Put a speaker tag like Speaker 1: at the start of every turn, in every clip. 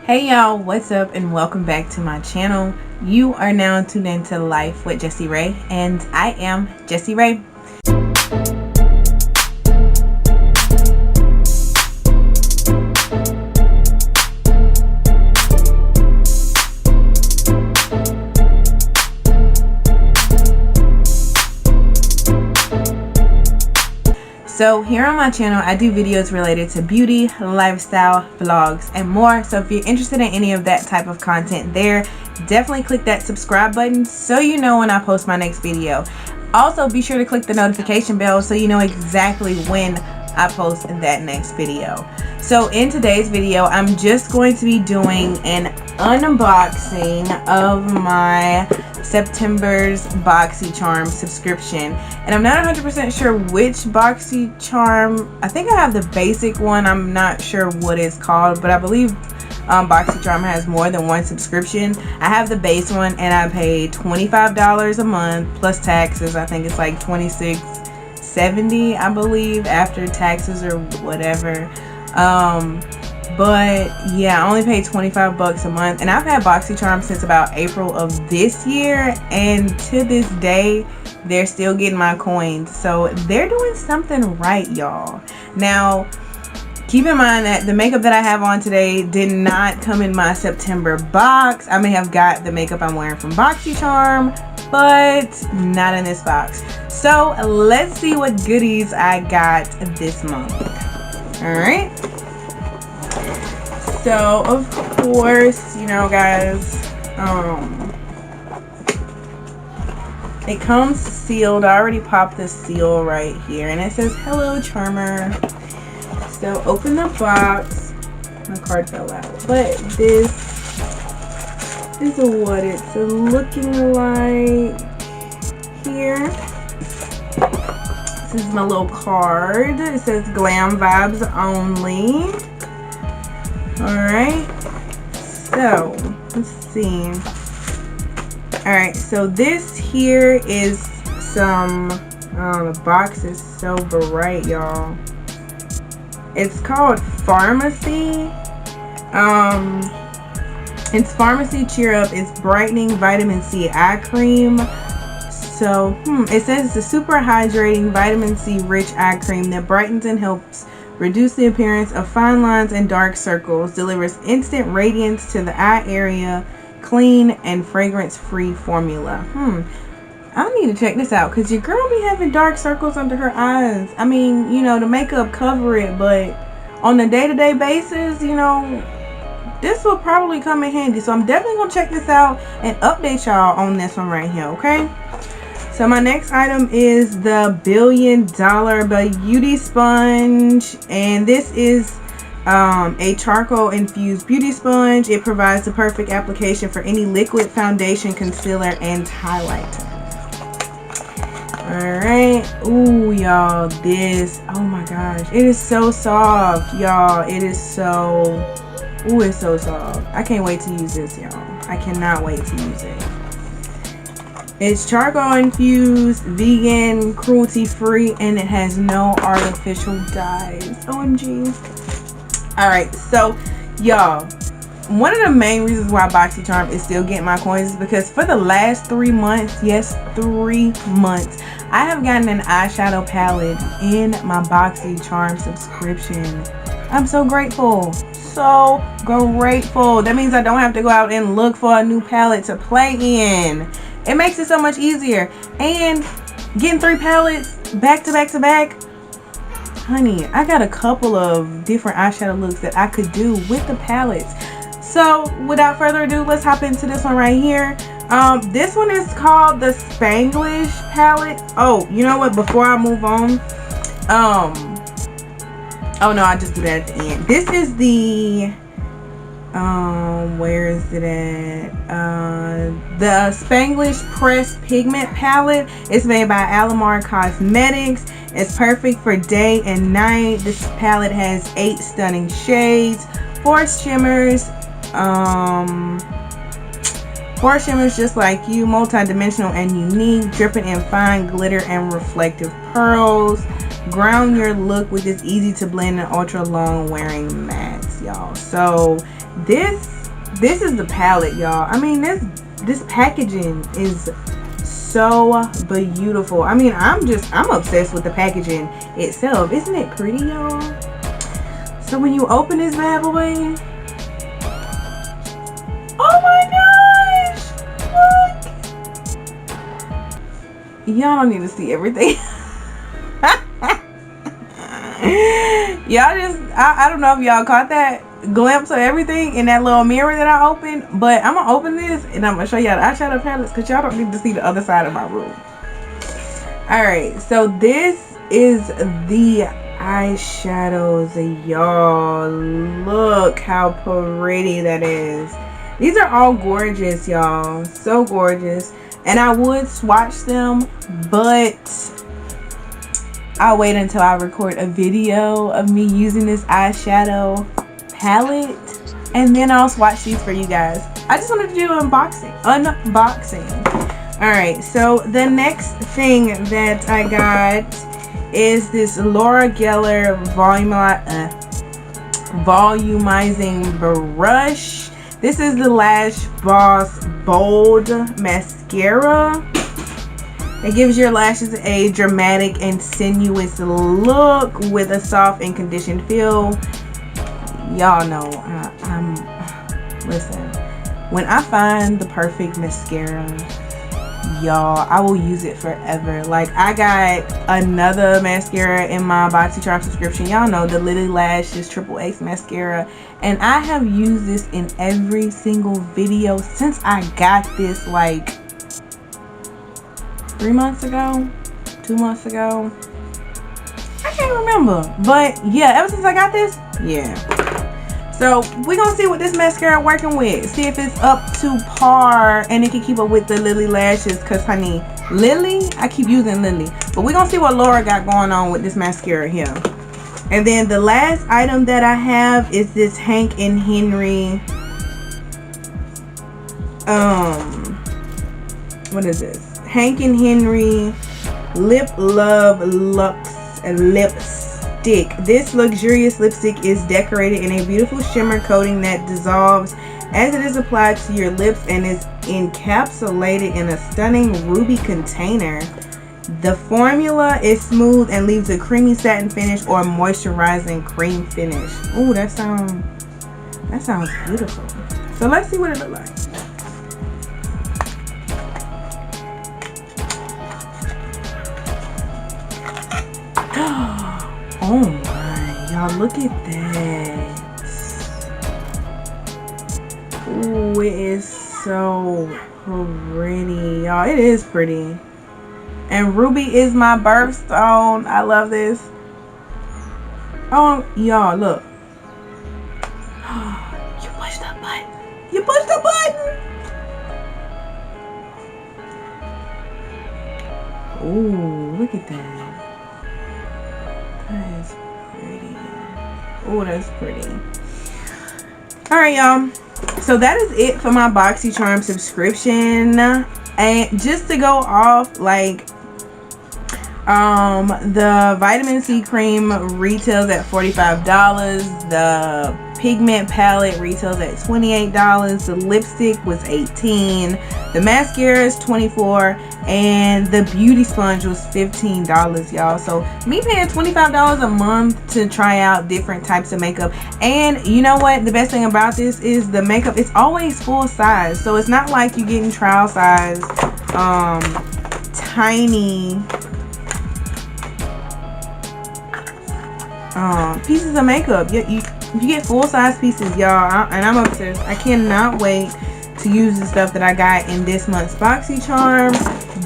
Speaker 1: Hey y'all, what's up and welcome back to my channel. You are now tuned into Life with Jessie Rae, and I am Jessie Rae. So here on my channel, I do videos related to beauty, lifestyle, vlogs, and more. So if you're interested in any of that type of content there, definitely click that subscribe button so you know when I post my next video. Also, be sure to click the notification bell so you know exactly when I post that next video. So in today's video, I'm just going to be doing an unboxing of my September's BoxyCharm subscription, and I'm not 100% sure which BoxyCharm. I think I have the basic one. I'm not sure what it's called, but I believe BoxyCharm has more than one subscription. I have the base one and I paid $25 a month plus taxes. I think it's like $26.70, I believe, after taxes or whatever. But yeah, I only paid 25 bucks a month, and I've had BoxyCharm since about April of this year, and to this day they're still getting my coins, so they're doing something right, y'all. Now keep in mind that the makeup that I have on today did not come in my September box. I may have got the makeup I'm wearing from BoxyCharm, but not in this box. So let's see what goodies I got this month. Alright, so of course, you know guys, it comes sealed. I already popped the seal right here and it says hello charmer. So open the box. My card fell out, but this is what it's looking like here. This is my little card. It says Glam Vibes only. Alright, so let's see. Alright, so this here is some, the box is so bright, y'all. It's called Pharmacy. It's Pharmacy Cheer Up. It's brightening vitamin C eye cream. So it says it's a super hydrating vitamin C rich eye cream that brightens and helps reduce the appearance of fine lines and dark circles, delivers instant radiance to the eye area, clean and fragrance free formula. I need to check this out because your girl be having dark circles under her eyes. I mean, you know, the makeup cover it, but on a day-to-day basis, you know, this will probably come in handy. So I'm definitely gonna check this out and update y'all on this one right here, okay? So my next item is the $1 billion beauty sponge, and this is a charcoal infused beauty sponge. It provides the perfect application for any liquid foundation, concealer, and highlighter. Alright, ooh y'all, this, oh my gosh, it is so soft, y'all. It is so, ooh, it's so soft. I can't wait to use this, y'all. I cannot wait to use it. It's charcoal infused, vegan, cruelty free, and it has no artificial dyes. OMG. Alright, so y'all, one of the main reasons why BoxyCharm is still getting my coins is because for the last 3 months, yes, 3 months, I have gotten an eyeshadow palette in my BoxyCharm subscription. I'm so grateful. So grateful. That means I don't have to go out and look for a new palette to play in. It makes it so much easier. And getting 3 palettes back to back to back, honey, I got a couple of different eyeshadow looks that I could do with the palettes. So without further ado, let's hop into this one right here. This one is called the Spanglish palette. Oh, you know what, before I move on, oh no, I just do that at the end. This is the where is it at? The Spanglish Pressed Pigment Palette. It's made by Cosmetics. It's perfect for day and night. This palette has 8 stunning shades, 4 shimmers, 4 shimmers just like you, multi-dimensional and unique, dripping in fine glitter and reflective pearls. Ground your look with this easy to blend and ultra long wearing mats, y'all. So this this is the palette, y'all. I mean, this packaging is so beautiful. I mean, I'm obsessed with the packaging itself. Isn't it pretty, y'all? So when you open this bad boy, oh my gosh, look. Y'all don't need to see everything. Y'all just, I don't know if y'all caught that glimpse of everything in that little mirror that I opened, but I'm gonna open this and I'm gonna show y'all the eyeshadow palettes because y'all don't need to see the other side of my room. Alright, so this is the eyeshadows, y'all. Look how pretty that is. These are all gorgeous, y'all. So gorgeous. And I would swatch them, but I'll wait until I record a video of me using this eyeshadow palette, and then I'll swatch these for you guys. I just wanted to do unboxing. Alright, so the next thing that I got is this Laura Geller volumizing brush. This is the Lash Boss Bold Mascara. It gives your lashes a dramatic and sinuous look with a soft and conditioned feel. Y'all know, listen, when I find the perfect mascara, y'all, I will use it forever. Like, I got another mascara in my BoxyCharm subscription. Y'all know, the Lily Lashes Triple Ace mascara. And I have used this in every single video since I got this, like, 3 months ago, 2 months ago. I can't remember, but yeah, ever since I got this, yeah. So we're gonna see what this mascara working with, see if it's up to par and it can keep up with the Lily lashes, because honey, Lily, I keep using Lily, but we're gonna see what Laura got going on with this mascara here. And then the last item that I have is this HANKHENRY, what is this? HANKHENRY Lip Love Luxe Lipstick. This luxurious lipstick is decorated in a beautiful shimmer coating that dissolves as it is applied to your lips and is encapsulated in a stunning ruby container. The formula is smooth and leaves a creamy satin finish or moisturizing cream finish. Ooh, that sounds beautiful. So let's see what it looks like. Oh my, y'all, look at that. Ooh, it is so pretty, y'all. It is pretty. And ruby is my birthstone. I love this. Oh, y'all, look. You pushed the button. You pushed the button. Ooh, look at that. That is pretty. Oh, that's pretty. Alright, y'all. So that is it for my BoxyCharm subscription. And just to go off, like, the vitamin C cream retails at $45. The pigment palette retails at $28. The lipstick was $18. The mascara is $24. And the beauty sponge was $15, y'all. So me paying $25 a month to try out different types of makeup. And you know what, the best thing about this is the makeup is always full size, so it's not like you're getting trial size tiny pieces of makeup. You get full size pieces, y'all, and I'm obsessed. I cannot wait to use the stuff that I got in this month's BoxyCharm.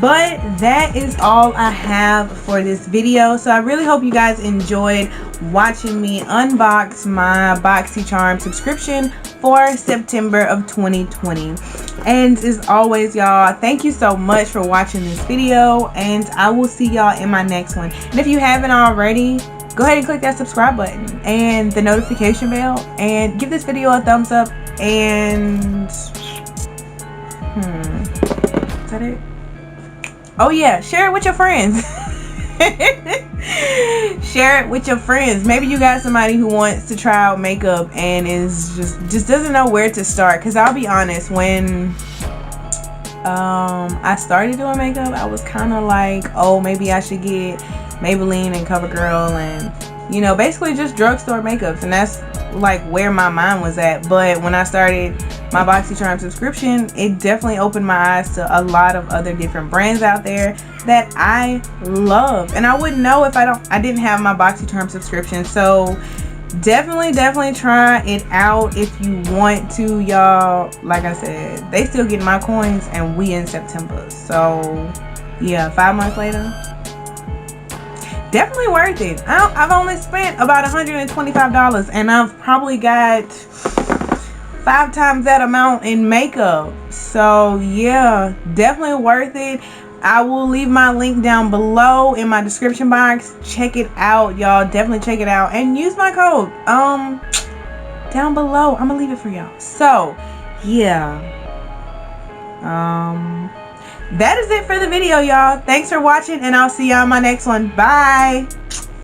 Speaker 1: But that is all I have for this video. So I really hope you guys enjoyed watching me unbox my BoxyCharm subscription for September of 2020. And as always, y'all, thank you so much for watching this video, and I will see y'all in my next one. And if you haven't already, go ahead and click that subscribe button and the notification bell, and give this video a thumbs up. And is that it? Oh yeah, share it with your friends. Share it with your friends. Maybe you got somebody who wants to try out makeup and is just doesn't know where to start. Because I'll be honest, when I started doing makeup, I was kind of like, oh, maybe I should get Maybelline and CoverGirl and, you know, basically just drugstore makeups. And that's like where my mind was at. But when I started my BoxyCharm subscription, it definitely opened my eyes to a lot of other different brands out there that I love. And I wouldn't know if I didn't have my BoxyCharm subscription. So definitely try it out if you want to, y'all. Like I said, they still getting my coins and we in September. So yeah, 5 months later, definitely worth it. I've only spent about $125 and I've probably got 5 times that amount in makeup. So yeah, definitely worth it. I will leave my link down below in my description box. Check it out, y'all. Definitely check it out and use my code down below. I'm gonna leave it for y'all. So yeah, that is it for the video, y'all. Thanks for watching and I'll see y'all in my next one. Bye.